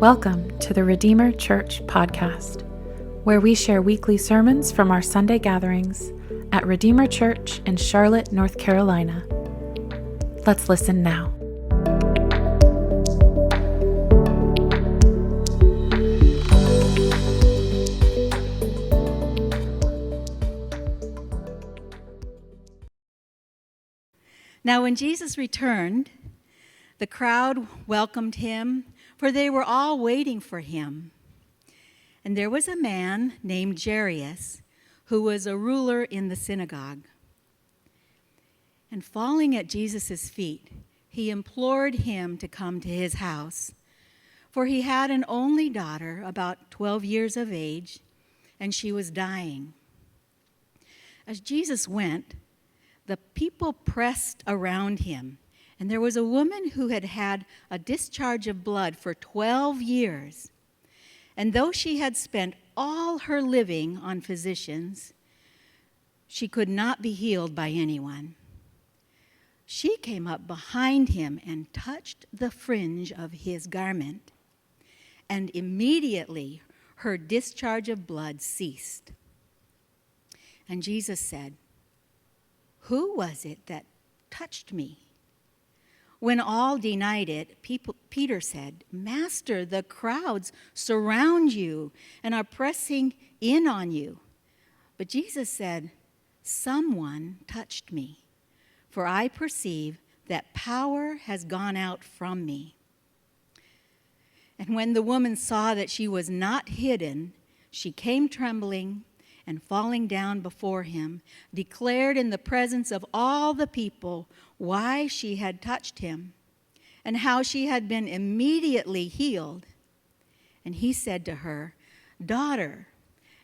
Welcome to the Redeemer Church podcast, where we share weekly sermons from our Sunday gatherings at Redeemer Church in Charlotte, North Carolina. Let's listen now. Now, when Jesus returned, the crowd welcomed him, for they were all waiting for him. And there was a man named Jairus, who was a ruler in the synagogue. And falling at Jesus' feet, he implored him to come to his house, for he had an only daughter, about 12 years of age, and she was dying. As Jesus went, the people pressed around him, and there was a woman who had had a discharge of blood for 12 years. And though she had spent all her living on physicians, she could not be healed by anyone. She came up behind him and touched the fringe of his garment, and immediately her discharge of blood ceased. And Jesus said, "Who was it that touched me?" When all denied it, Peter said, "Master, the crowds surround you and are pressing in on you." But Jesus said, "Someone touched me, for I perceive that power has gone out from me." And when the woman saw that she was not hidden, she came trembling and falling down before him, declared in the presence of all the people why she had touched him and how she had been immediately healed. And he said to her, "Daughter,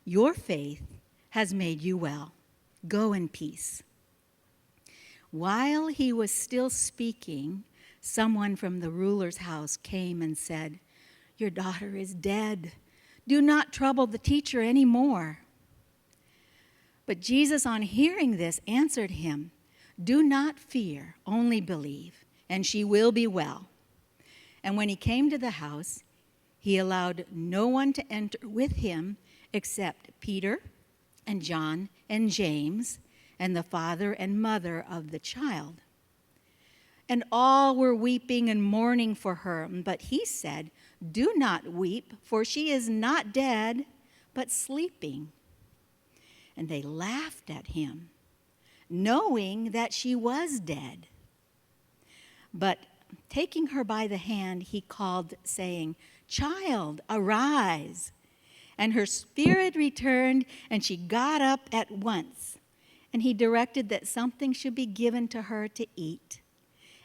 your faith has made you well. Go in peace." While he was still speaking, someone from the ruler's house came and said, "Your daughter is dead. Do not trouble the teacher anymore." But Jesus, on hearing this, answered him, "Do not fear, only believe, and she will be well." And when he came to the house, he allowed no one to enter with him except Peter and John and James and the father and mother of the child. And all were weeping and mourning for her. But he said, "Do not weep, for she is not dead, but sleeping." And they laughed at him, knowing that she was dead. But taking her by the hand, he called, saying, "Child, arise." And her spirit returned, and she got up at once. And he directed that something should be given to her to eat.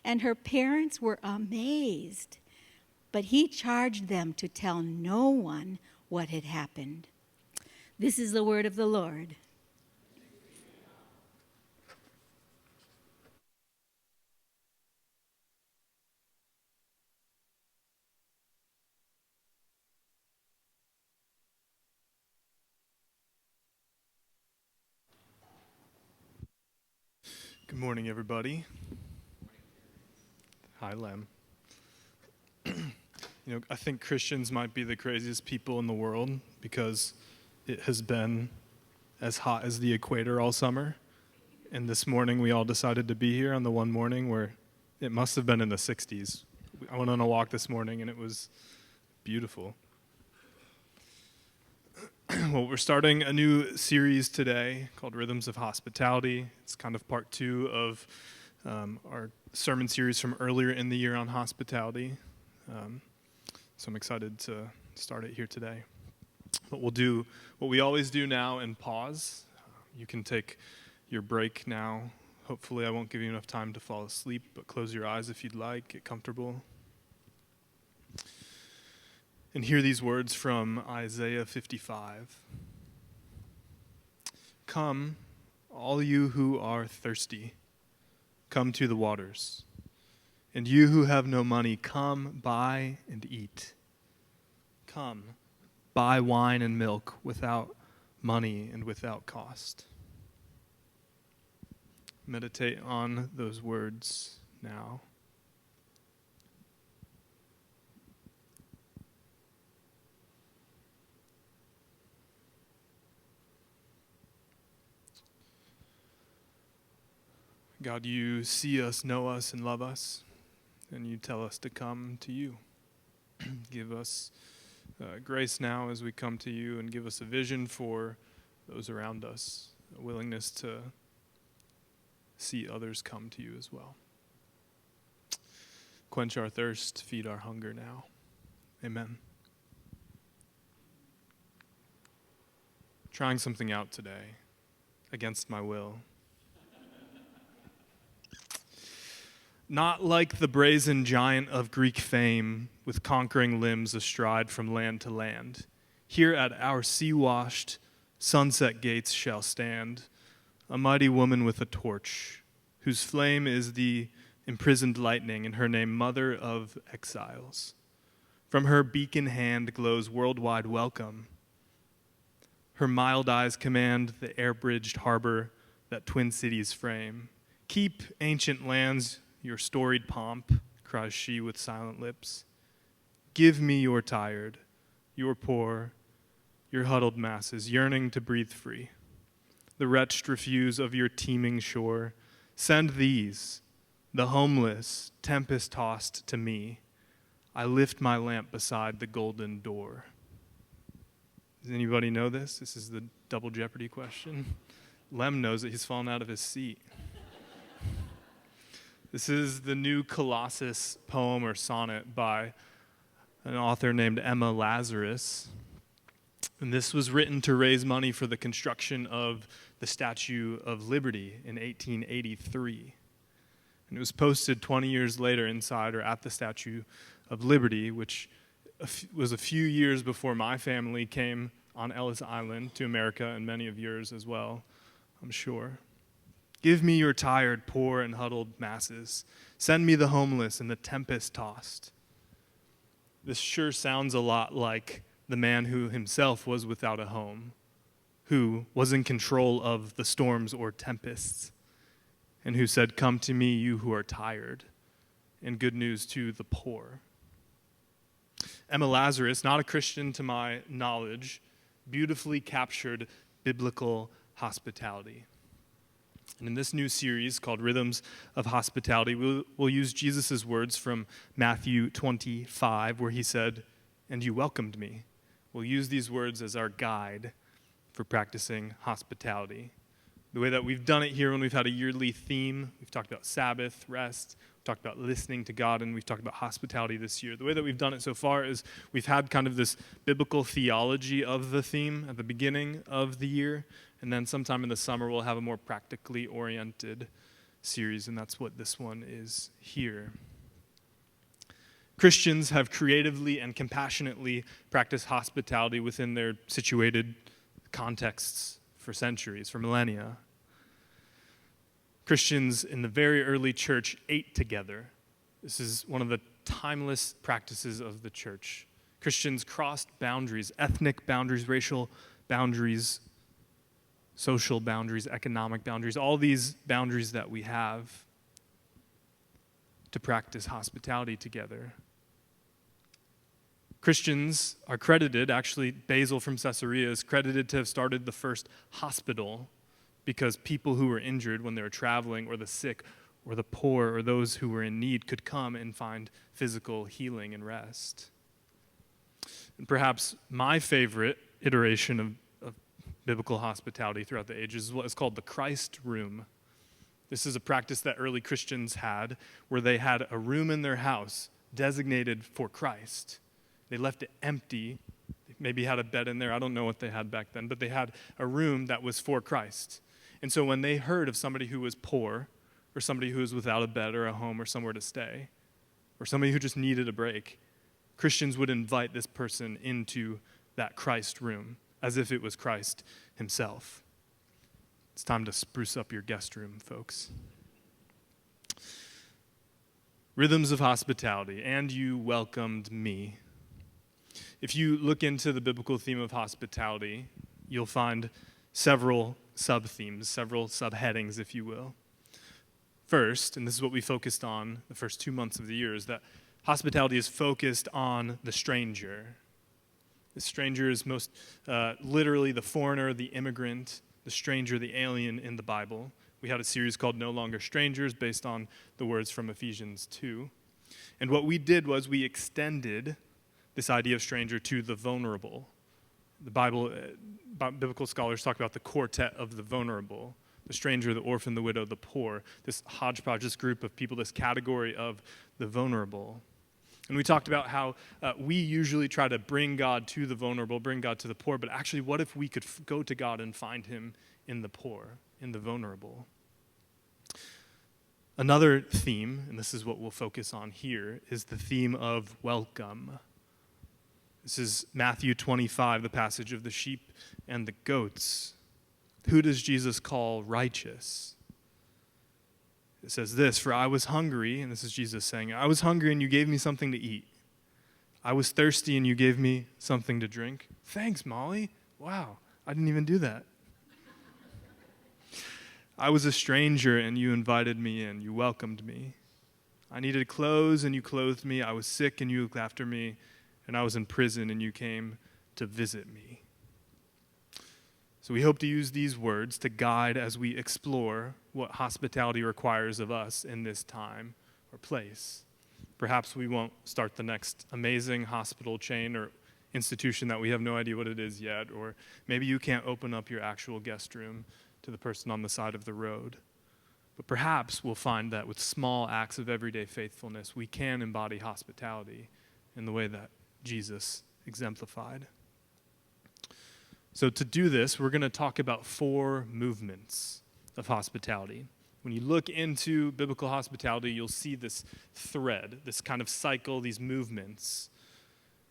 And her parents were amazed. But he charged them to tell no one what had happened. This is the word of the Lord. Good morning, everybody. Hi, Lem. I think Christians might be the craziest people in the world because it has been as hot as the equator all summer. And this morning we all decided to be here on the one morning where it must have been in the 60s. I went on a walk this morning and it was beautiful. Well, we're starting a new series today called Rhythms of Hospitality. It's kind of part 2 of our sermon series from earlier in the year on hospitality. So I'm excited to start it here today. But we'll do what we always do now and pause. You can take your break now. Hopefully I won't give you enough time to fall asleep, but close your eyes if you'd like, get comfortable. And hear these words from Isaiah 55. "Come, all you who are thirsty, come to the waters. And you who have no money, come, buy and eat. Come, buy wine and milk without money and without cost." Meditate on those words now. God, you see us, know us, and love us, and you tell us to come to you. Give us grace now as we come to you, and give us a vision for those around us, a willingness to see others come to you as well. Quench our thirst, feed our hunger now. Amen. Trying something out today, against my will. Not like the brazen giant of Greek fame, with conquering limbs astride from land to land. Here at our sea-washed sunset gates shall stand a mighty woman with a torch, whose flame is the imprisoned lightning, and her name Mother of Exiles. From her beacon hand glows worldwide welcome. Her mild eyes command the air-bridged harbor that twin cities frame. Keep, ancient lands, your storied pomp, cries she with silent lips. Give me your tired, your poor, your huddled masses, yearning to breathe free. The wretched refuse of your teeming shore. Send these, the homeless, tempest-tossed to me. I lift my lamp beside the golden door. Does anybody know this? This is the double jeopardy question. Lem knows it. He's fallen out of his seat. This is the new Colossus poem or sonnet by an author named Emma Lazarus. And this was written to raise money for the construction of the Statue of Liberty in 1883. And it was posted 20 years later inside or at the Statue of Liberty, which was a few years before my family came on Ellis Island to America, and many of yours as well, I'm sure. Give me your tired, poor, and huddled masses. Send me the homeless and the tempest-tossed. This sure sounds a lot like the man who himself was without a home, who was in control of the storms or tempests, and who said, "Come to me, you who are tired," and good news to the poor. Emma Lazarus, not a Christian to my knowledge, beautifully captured biblical hospitality. And in this new series called Rhythms of Hospitality, we'll use Jesus' words from Matthew 25, where he said, "And you welcomed me." We'll use these words as our guide for practicing hospitality. The way that we've done it here when we've had a yearly theme, we've talked about Sabbath, rest, we've talked about listening to God, and we've talked about hospitality this year. The way that we've done it so far is we've had kind of this biblical theology of the theme at the beginning of the year, and then sometime in the summer we'll have a more practically oriented series, and that's what this one is here. Christians have creatively and compassionately practiced hospitality within their situated contexts for centuries, for millennia. Christians in the very early church ate together. This is one of the timeless practices of the church. Christians crossed boundaries, ethnic boundaries, racial boundaries, social boundaries, economic boundaries, all these boundaries that we have to practice hospitality together. Christians are credited, actually Basil from Caesarea is credited to have started the first hospital because people who were injured when they were traveling, or the sick, or the poor, or those who were in need could come and find physical healing and rest. And perhaps my favorite iteration of biblical hospitality throughout the ages is what is called the Christ room. This is a practice that early Christians had where they had a room in their house designated for Christ. They left it empty. They maybe had a bed in there. I don't know what they had back then, but they had a room that was for Christ. And so when they heard of somebody who was poor, or somebody who was without a bed or a home or somewhere to stay, or somebody who just needed a break, Christians would invite this person into that Christ room as if it was Christ himself. It's time to spruce up your guest room, folks. Rhythms of hospitality, and you welcomed me. If you look into the biblical theme of hospitality, you'll find several sub-themes, several subheadings, if you will. First, and this is what we focused on the first 2 months of the year, is that hospitality is focused on the stranger. The stranger is most literally the foreigner, the immigrant, the stranger, the alien in the Bible. We had a series called No Longer Strangers based on the words from Ephesians 2. And what we did was we extended this idea of stranger to the vulnerable. The biblical scholars talk about the quartet of the vulnerable, the stranger, the orphan, the widow, the poor, this hodgepodge, this group of people, this category of the vulnerable. And we talked about how we usually try to bring God to the vulnerable, bring God to the poor, but actually what if we could go to God and find him in the poor, in the vulnerable? Another theme, and this is what we'll focus on here, is the theme of welcome. This is Matthew 25, the passage of the sheep and the goats. Who does Jesus call righteous? It says this, "For I was hungry," and this is Jesus saying, "I was hungry and you gave me something to eat. I was thirsty and you gave me something to drink." Thanks, Molly. Wow, I didn't even do that. "I was a stranger and you invited me in. You welcomed me. I needed clothes and you clothed me. I was sick and you looked after me. And I was in prison and you came to visit me." So we hope to use these words to guide as we explore what hospitality requires of us in this time or place. Perhaps we won't start the next amazing hospital chain or institution that we have no idea what it is yet, or maybe you can't open up your actual guest room to the person on the side of the road. But perhaps we'll find that with small acts of everyday faithfulness, we can embody hospitality in the way that Jesus exemplified. So to do this, we're going to talk about 4 movements of hospitality. When you look into biblical hospitality, you'll see this thread, this kind of cycle, these movements.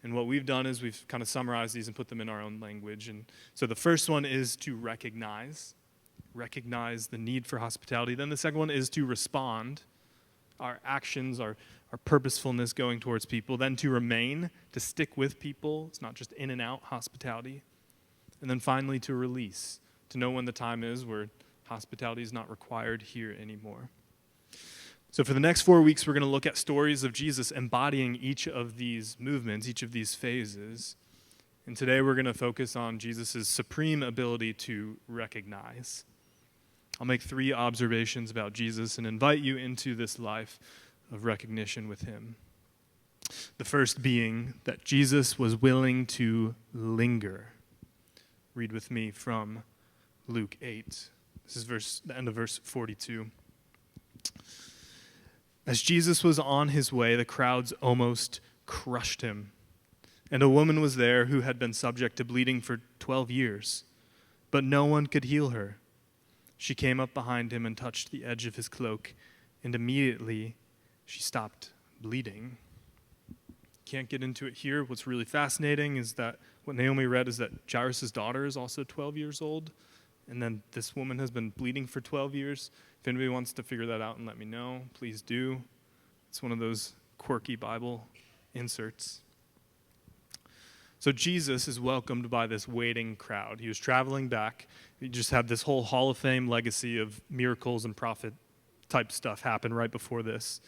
And what we've done is we've kind of summarized these and put them in our own language. And so the first one is to recognize the need for hospitality. Then the second one is to respond, our actions, our purposefulness going towards people. Then to remain, to stick with people. It's not just in and out hospitality. And then finally to release, to know when the time is where hospitality is not required here anymore. So for the next 4 weeks, we're going to look at stories of Jesus embodying each of these movements, each of these phases. And today we're going to focus on Jesus' supreme ability to recognize. I'll make 3 observations about Jesus and invite you into this life of recognition with him. The first being that Jesus was willing to linger. Read with me from Luke 8. This is the end of verse 42. "As Jesus was on his way, the crowds almost crushed him. And a woman was there who had been subject to bleeding for 12 years, but no one could heal her. She came up behind him and touched the edge of his cloak, and immediately she stopped bleeding." Can't get into it here. What's really fascinating is that what Naomi read is that Jairus' daughter is also 12 years old, and then this woman has been bleeding for 12 years. If anybody wants to figure that out and let me know, please do. It's one of those quirky Bible inserts. So Jesus is welcomed by this waiting crowd. He was traveling back. He just had this whole Hall of Fame legacy of miracles and prophet type stuff happen right before this.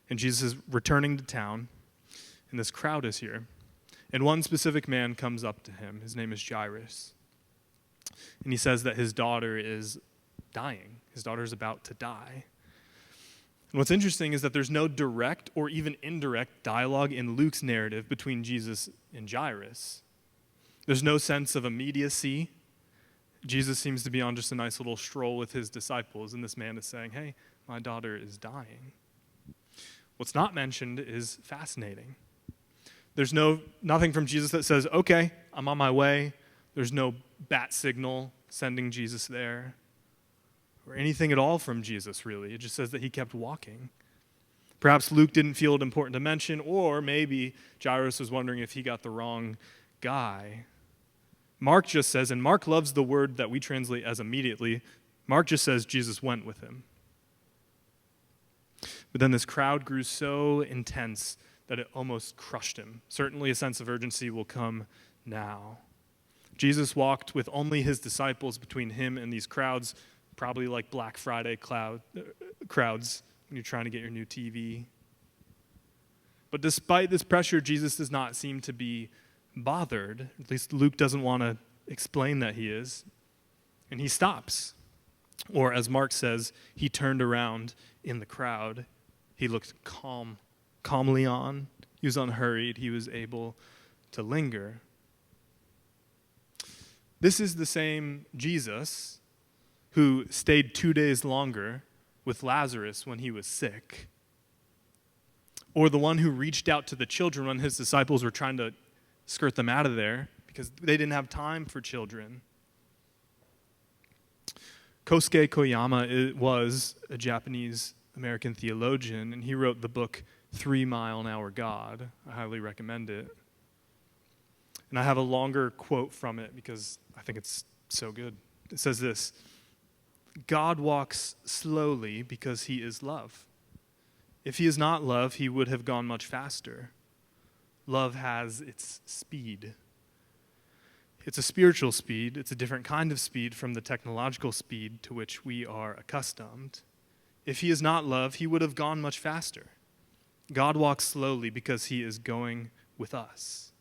And Jesus is returning to town, and this crowd is here. And one specific man comes up to him. His name is Jairus. And he says that his daughter is dying. His daughter is about to die. And what's interesting is that there's no direct or even indirect dialogue in Luke's narrative between Jesus and Jairus. There's no sense of immediacy. Jesus seems to be on just a nice little stroll with his disciples, and this man is saying, "Hey, my daughter is dying." What's not mentioned is fascinating. There's nothing from Jesus that says, "Okay, I'm on my way." There's no bat signal sending Jesus there, or anything at all from Jesus, really. It just says that he kept walking. Perhaps Luke didn't feel it important to mention, or maybe Jairus was wondering if he got the wrong guy. Mark just says, and Mark loves the word that we translate as immediately, Mark just says Jesus went with him. But then this crowd grew so intense that it almost crushed him. Certainly a sense of urgency will come now. Jesus walked with only his disciples between him and these crowds, probably like Black Friday crowds when you're trying to get your new TV. But despite this pressure, Jesus does not seem to be bothered. At least Luke doesn't want to explain that he is. And he stops. Or as Mark says, he turned around in the crowd. He looked calmly on. He was unhurried. He was able to linger. This is the same Jesus who stayed 2 days longer with Lazarus when he was sick. Or the one who reached out to the children when his disciples were trying to skirt them out of there because they didn't have time for children. Kosuke Koyama was a Japanese-American theologian, and he wrote the book 3 Mile an Hour God. I highly recommend it. And I have a longer quote from it because I think it's so good. It says this: God walks slowly because he is love. If he is not love, he would have gone much faster. Love has its speed. It's a spiritual speed. It's a different kind of speed from the technological speed to which we are accustomed. If he is not love, he would have gone much faster. God walks slowly because he is going with us.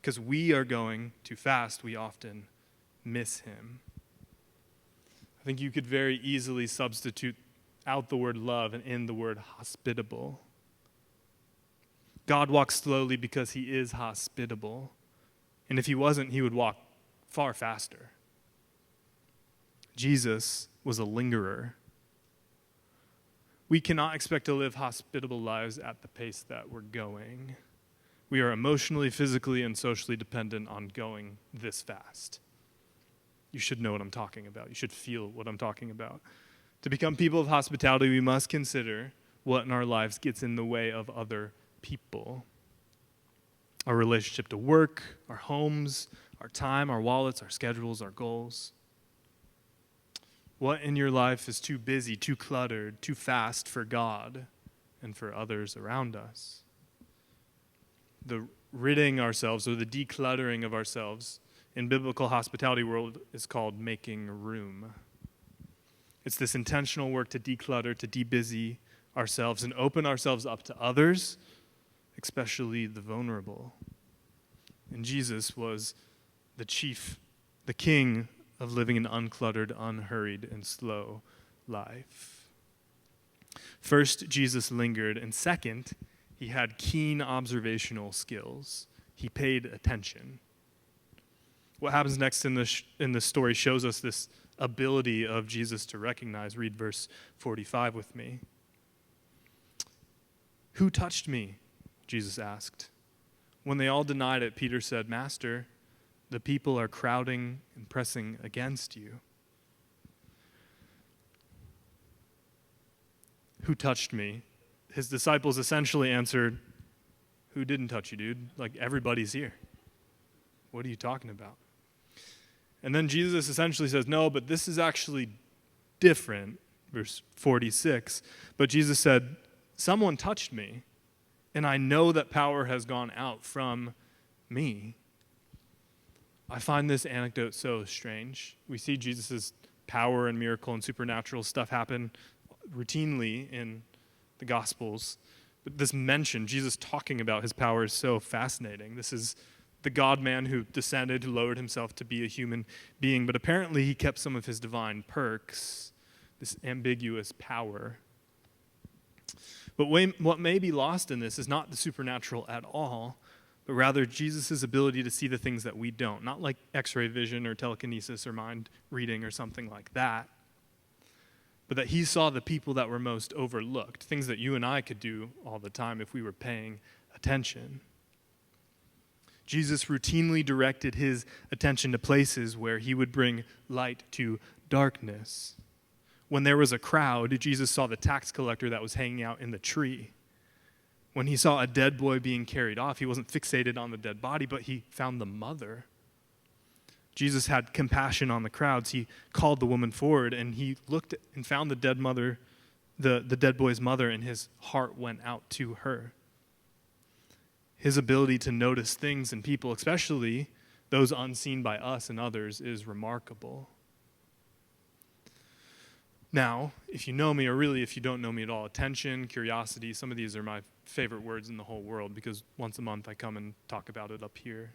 Because we are going too fast, we often miss him. I think you could very easily substitute out the word love and in the word hospitable. God walks slowly because he is hospitable. And if he wasn't, he would walk far faster. Jesus was a lingerer. We cannot expect to live hospitable lives at the pace that we're going. We are emotionally, physically, and socially dependent on going this fast. You should know what I'm talking about. You should feel what I'm talking about. To become people of hospitality, we must consider what in our lives gets in the way of other people. Our relationship to work, our homes, our time, our wallets, our schedules, our goals. What in your life is too busy, too cluttered, too fast for God and for others around us? The ridding ourselves or the decluttering of ourselves in biblical hospitality world is called making room. It's this intentional work to declutter, to de-busy ourselves and open ourselves up to others, especially the vulnerable. And Jesus was the king of living an uncluttered, unhurried, and slow life. First, Jesus lingered, and second, he had keen observational skills. He paid attention. What happens next in the story shows us this ability of Jesus to recognize. Read verse 45 with me. "Who touched me?" Jesus asked. When they all denied it, Peter said, "Master, the people are crowding and pressing against you." Who touched me? His disciples essentially answered, "Who didn't touch you, dude? Like, everybody's here. What are you talking about?" And then Jesus essentially says, "No, but this is actually different." Verse 46. But Jesus said, "Someone touched me, and I know that power has gone out from me." I find this anecdote so strange. We see Jesus' power and miracle and supernatural stuff happen routinely in the Gospels. But this mention, Jesus talking about his power, is so fascinating. This is the God-man who descended, who lowered himself to be a human being. But apparently he kept some of his divine perks, this ambiguous power. But what may be lost in this is not the supernatural at all, but rather Jesus' ability to see the things that we don't. Not like X-ray vision or telekinesis or mind reading or something like that, but that he saw the people that were most overlooked, things that you and I could do all the time if we were paying attention. Jesus routinely directed his attention to places where he would bring light to darkness. When there was a crowd, Jesus saw the tax collector that was hanging out in the tree. When he saw a dead boy being carried off, he wasn't fixated on the dead body, but he found the mother. Jesus had compassion on the crowds. He called the woman forward, and he looked and found the dead mother, the dead boy's mother, and his heart went out to her. His ability to notice things and people, especially those unseen by us and others, is remarkable. Now, if you know me, or really if you don't know me at all, attention, curiosity, some of these are my favorite words in the whole world because once a month I come and talk about it up here.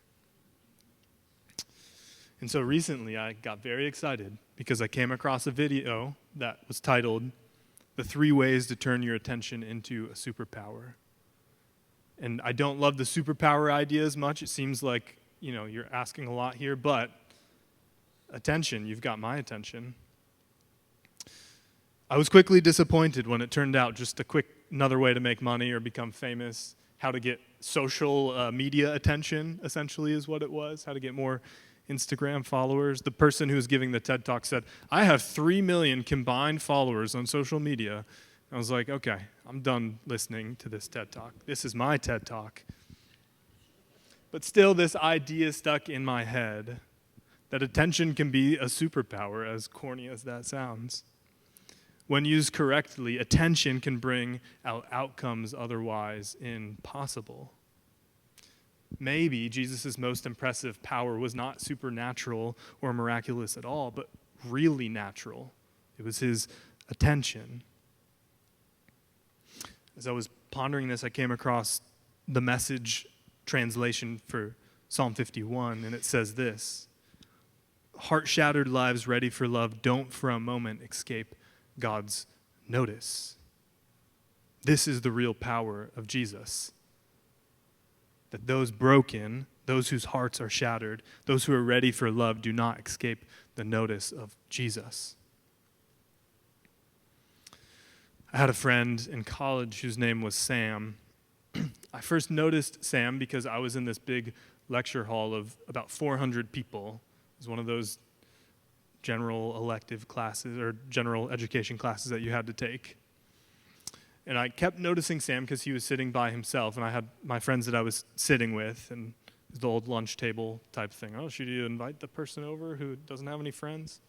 And so recently I got very excited because I came across a video that was titled, "The 3 Ways to Turn Your Attention into a Superpower." And I don't love the superpower idea as much. It seems like, you're asking a lot here, but attention, you've got my attention. I was quickly disappointed when it turned out just another way to make money or become famous, how to get social media attention, essentially, is what it was, how to get more Instagram followers. The person who was giving the TED Talk said, "I have 3 million combined followers on social media." I was like, okay, I'm done listening to this TED Talk. This is my TED Talk. But still, this idea stuck in my head that attention can be a superpower, as corny as that sounds. When used correctly, attention can bring out outcomes otherwise impossible. Maybe Jesus' most impressive power was not supernatural or miraculous at all, but really natural. It was his attention. As I was pondering this, I came across the Message translation for Psalm 51, and it says this: "Heart-shattered lives ready for love don't for a moment escape God's notice." This is the real power of Jesus. That those broken, those whose hearts are shattered, those who are ready for love do not escape the notice of Jesus. I had a friend in college whose name was Sam. I first noticed Sam because I was in this big lecture hall of about 400 people. It was one of those general elective classes or general education classes that you had to take. And I kept noticing Sam because he was sitting by himself, and I had my friends that I was sitting with, and it was the old lunch table type thing. Oh, should you invite the person over who doesn't have any friends?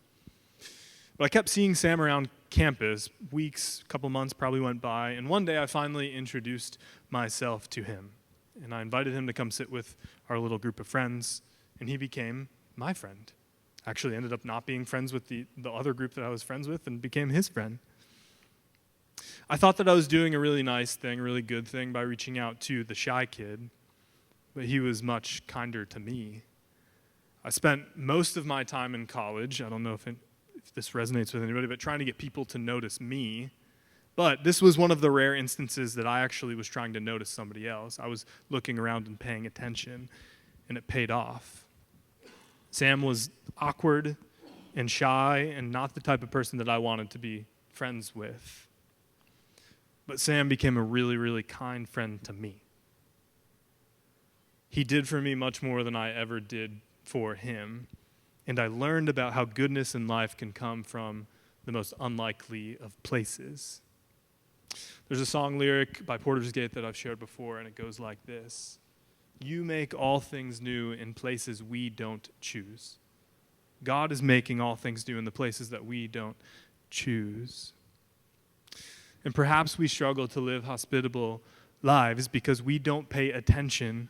But I kept seeing Sam around campus. Weeks, couple months probably went by, and one day I finally introduced myself to him. And I invited him to come sit with our little group of friends, and he became my friend. Actually ended up not being friends with the other group that I was friends with and became his friend. I thought that I was doing a really nice thing, a really good thing by reaching out to the shy kid, but he was much kinder to me. I spent most of my time in college, I don't know if this resonates with anybody, but trying to get people to notice me. But this was one of the rare instances that I actually was trying to notice somebody else. I was looking around and paying attention, and it paid off. Sam was awkward and shy and not the type of person that I wanted to be friends with. But Sam became a really, really kind friend to me. He did for me much more than I ever did for him. And I learned about how goodness in life can come from the most unlikely of places. There's a song lyric by Porter's Gate that I've shared before, and it goes like this: "You make all things new in places we don't choose." God is making all things new in the places that we don't choose. And perhaps we struggle to live hospitable lives because we don't pay attention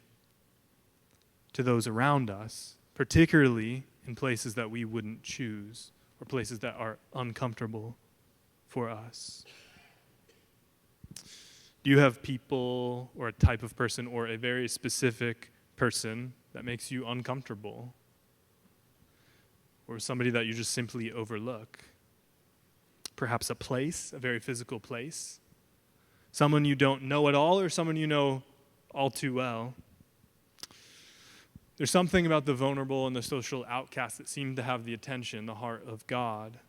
to those around us, particularly in places that we wouldn't choose or places that are uncomfortable for us. Do you have people or a type of person or a very specific person that makes you uncomfortable? Or somebody that you just simply overlook? Perhaps a place, a very physical place. Someone you don't know at all or someone you know all too well. There's something about the vulnerable and the social outcasts that seem to have the attention, the heart of God.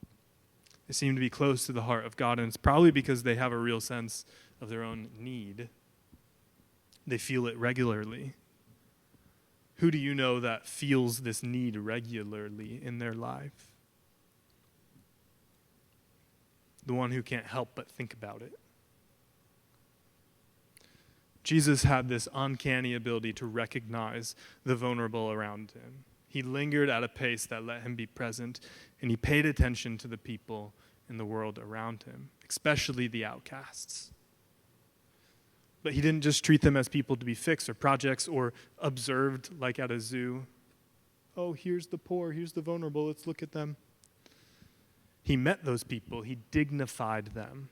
They seem to be close to the heart of God, and it's probably because they have a real sense of their own need. They feel it regularly. Who do you know that feels this need regularly in their life? The one who can't help but think about it. Jesus had this uncanny ability to recognize the vulnerable around him. He lingered at a pace that let him be present, and he paid attention to the people in the world around him, especially the outcasts. But he didn't just treat them as people to be fixed or projects or observed like at a zoo. Oh, here's the poor, here's the vulnerable, let's look at them. He met those people, he dignified them.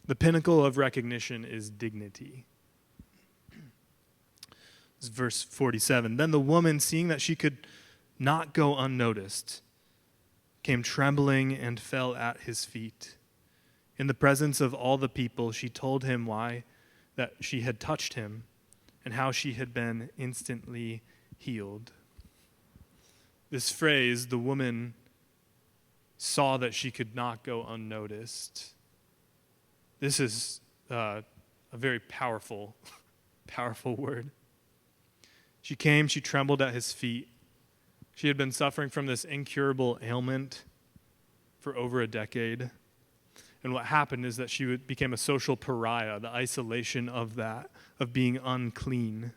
The pinnacle of recognition is dignity. This is verse 47. Then the woman, seeing that she could not go unnoticed, came trembling and fell at his feet. In the presence of all the people, she told him why that she had touched him and how she had been instantly healed. This phrase, the woman saw that she could not go unnoticed. This is a very powerful word. She came, she trembled at his feet. She had been suffering from this incurable ailment for over a decade. And what happened is that she became a social pariah, the isolation of that, of being unclean,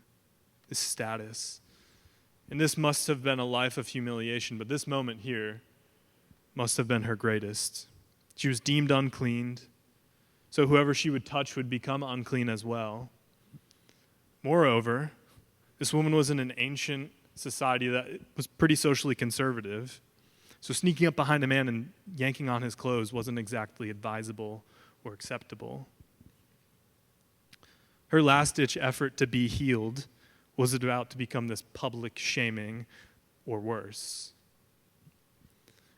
this status. And this must have been a life of humiliation, but this moment here must have been her greatest. She was deemed unclean, so whoever she would touch would become unclean as well. Moreover, this woman was in an ancient society that was pretty socially conservative. So sneaking up behind a man and yanking on his clothes wasn't exactly advisable or acceptable. Her last-ditch effort to be healed was about to become this public shaming or worse.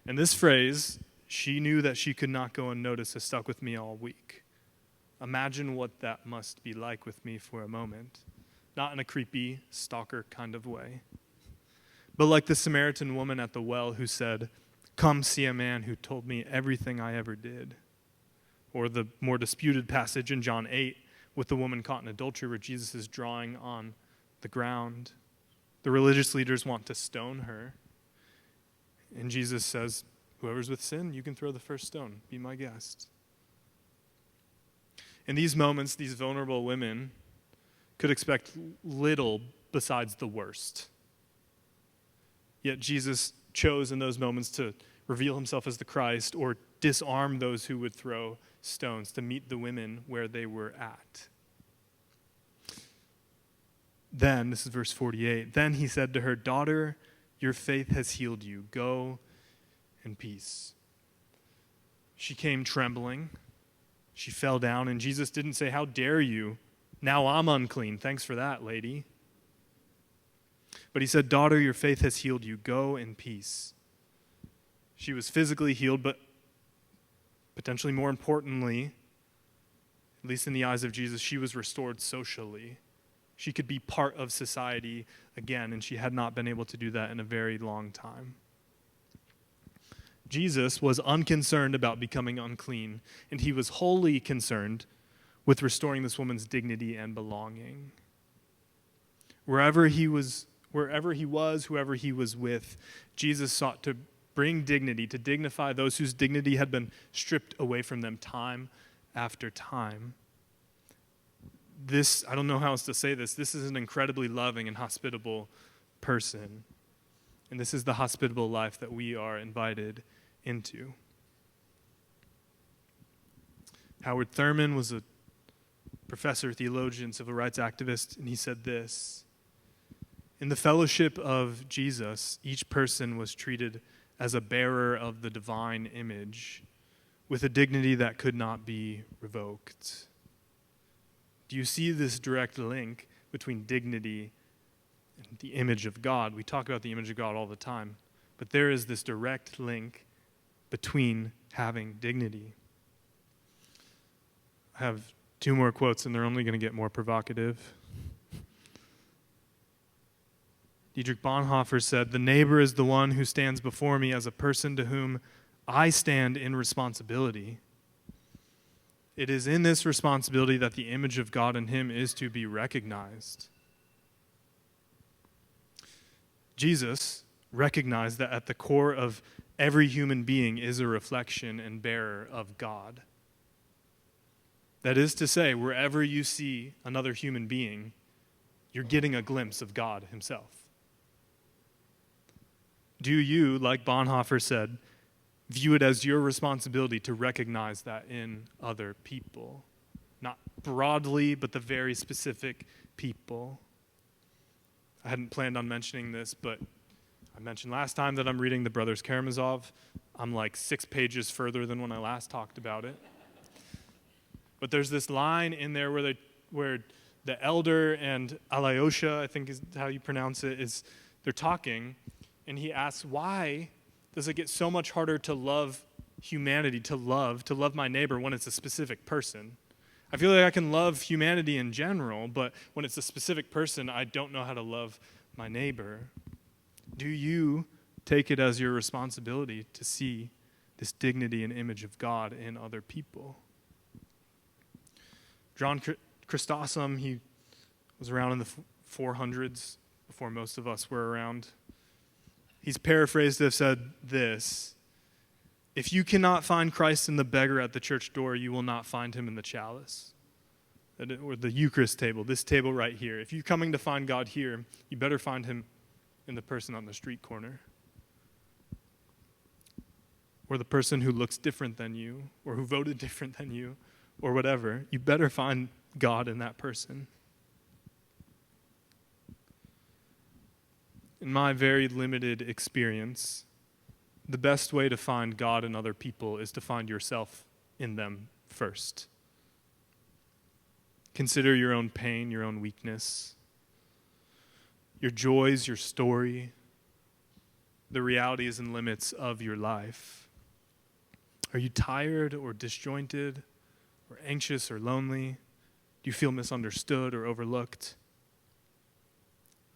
And this phrase, she knew that she could not go unnoticed, has stuck with me all week. Imagine what that must be like with me for a moment. Not in a creepy, stalker kind of way, but like the Samaritan woman at the well who said, "Come see a man who told me everything I ever did." Or the more disputed passage in John 8 with the woman caught in adultery where Jesus is drawing on the ground. The religious leaders want to stone her. And Jesus says, "Whoever's with sin, you can throw the first stone. Be my guest." In these moments, these vulnerable women could expect little besides the worst. Yet Jesus chose in those moments to reveal himself as the Christ or disarm those who would throw stones, to meet the women where they were at. Then, this is verse 48, then he said to her, "Daughter, your faith has healed you. Go in peace." She came trembling. She fell down, and Jesus didn't say, "How dare you? Now I'm unclean. Thanks for that, lady." But he said, "Daughter, your faith has healed you. Go in peace." She was physically healed, but potentially more importantly, at least in the eyes of Jesus, she was restored socially. She could be part of society again, and she had not been able to do that in a very long time. Jesus was unconcerned about becoming unclean, and he was wholly concerned with restoring this woman's dignity and belonging. Whoever he was, whoever he was with, Jesus sought to bring dignity, to dignify those whose dignity had been stripped away from them time after time. This, I don't know how else to say this is an incredibly loving and hospitable person. And this is the hospitable life that we are invited into. Howard Thurman was a professor, theologian, civil rights activist, and he said this: in the fellowship of Jesus, each person was treated as a bearer of the divine image with a dignity that could not be revoked. Do you see this direct link between dignity and the image of God? We talk about the image of God all the time, but there is this direct link between having dignity. I have two more quotes, and they're only going to get more provocative. Dietrich Bonhoeffer said, "The neighbor is the one who stands before me as a person to whom I stand in responsibility. It is in this responsibility that the image of God in him is to be recognized." Jesus recognized that at the core of every human being is a reflection and bearer of God. That is to say, wherever you see another human being, you're getting a glimpse of God himself. Do you, like Bonhoeffer said, view it as your responsibility to recognize that in other people? Not broadly, but the very specific people. I hadn't planned on mentioning this, but I mentioned last time that I'm reading the Brothers Karamazov. I'm like 6 pages further than when I last talked about it. But there's this line in there where the elder and Alyosha, I think is how you pronounce it, they're talking, and he asks, why does it get so much harder to love humanity, to love my neighbor when it's a specific person? I feel like I can love humanity in general, but when it's a specific person, I don't know how to love my neighbor. Do you take it as your responsibility to see this dignity and image of God in other people? John Chrysostom, he was around in the 400s, before most of us were around. He's paraphrased to have said this: if you cannot find Christ in the beggar at the church door, you will not find him in the chalice, or the Eucharist table, this table right here. If you're coming to find God here, you better find him in the person on the street corner, or the person who looks different than you, or who voted different than you, or whatever. You better find God in that person. In my very limited experience, the best way to find God in other people is to find yourself in them first. Consider your own pain, your own weakness, your joys, your story, the realities and limits of your life. Are you tired or disjointed or anxious or lonely? Do you feel misunderstood or overlooked?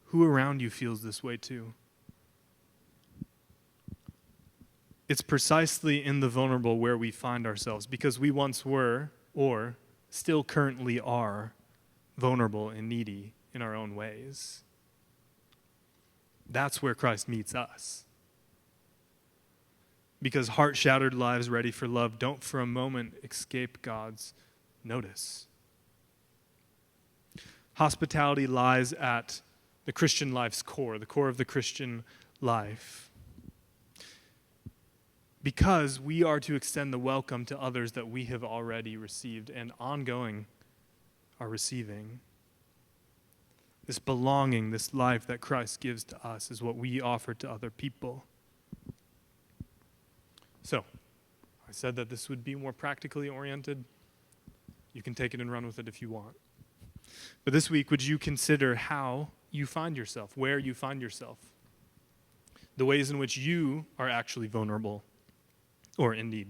Who around you feels this way too? It's precisely in the vulnerable where we find ourselves, because we once were, or still currently are, vulnerable and needy in our own ways. That's where Christ meets us. Because heart-shattered lives ready for love don't for a moment escape God's notice. Hospitality lies at the Christian life's core, the core of the Christian life. Because we are to extend the welcome to others that we have already received and ongoing are receiving. This belonging, this life that Christ gives to us is what we offer to other people. So, I said that this would be more practically oriented. You can take it and run with it if you want. But this week, would you consider how you find yourself, where you find yourself, the ways in which you are actually vulnerable or in need?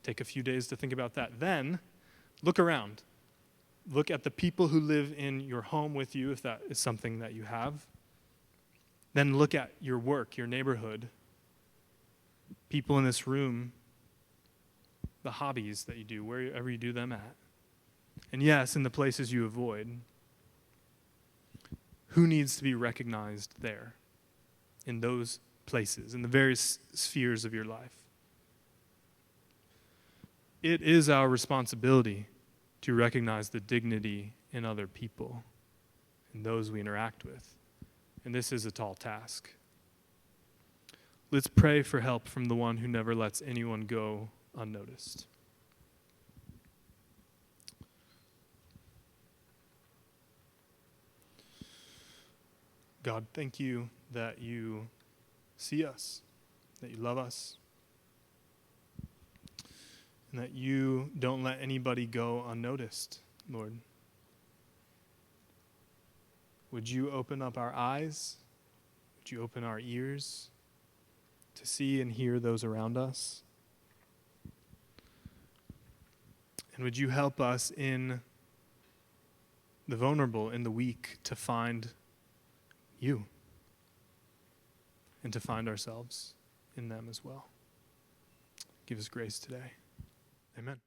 Take a few days to think about that. Then, look around. Look at the people who live in your home with you, if that is something that you have. Then look at your work, your neighborhood, people in this room, the hobbies that you do, wherever you do them at. And yes, in the places you avoid. Who needs to be recognized there, in those places, in the various spheres of your life? It is our responsibility to recognize the dignity in other people, in those we interact with. And this is a tall task. Let's pray for help from the one who never lets anyone go unnoticed. God, thank you that you see us, that you love us, and that you don't let anybody go unnoticed, Lord. Would you open up our eyes? Would you open our ears to see and hear those around us? And would you help us in the vulnerable, in the weak, to find you and to find ourselves in them as well. Give us grace today. Amen.